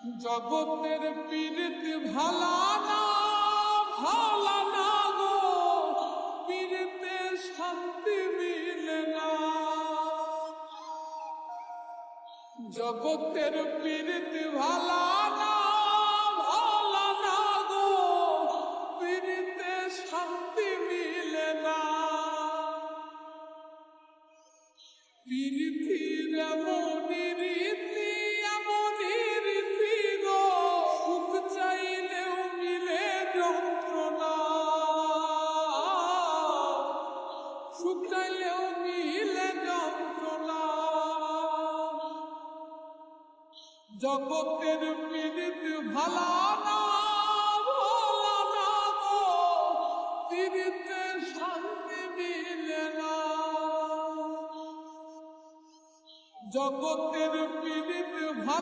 জগতের পীড়িত ভালা না গো, পীড়িতে শান্তি মিলে না। জগতের পীড়িত ভালা না গো, পীড়িতে শান্তি মিলে না। পীড়িতির এমনই রীতি গো, সুখ চাইলেও মিলে যন্ত্রণা, সুখ চাইলেও মিলে যন্ত্রণা। জগতের পীড়িত ভালা না গো, পীড়িতে শান্তি মিলে না। জগতের পীড়িত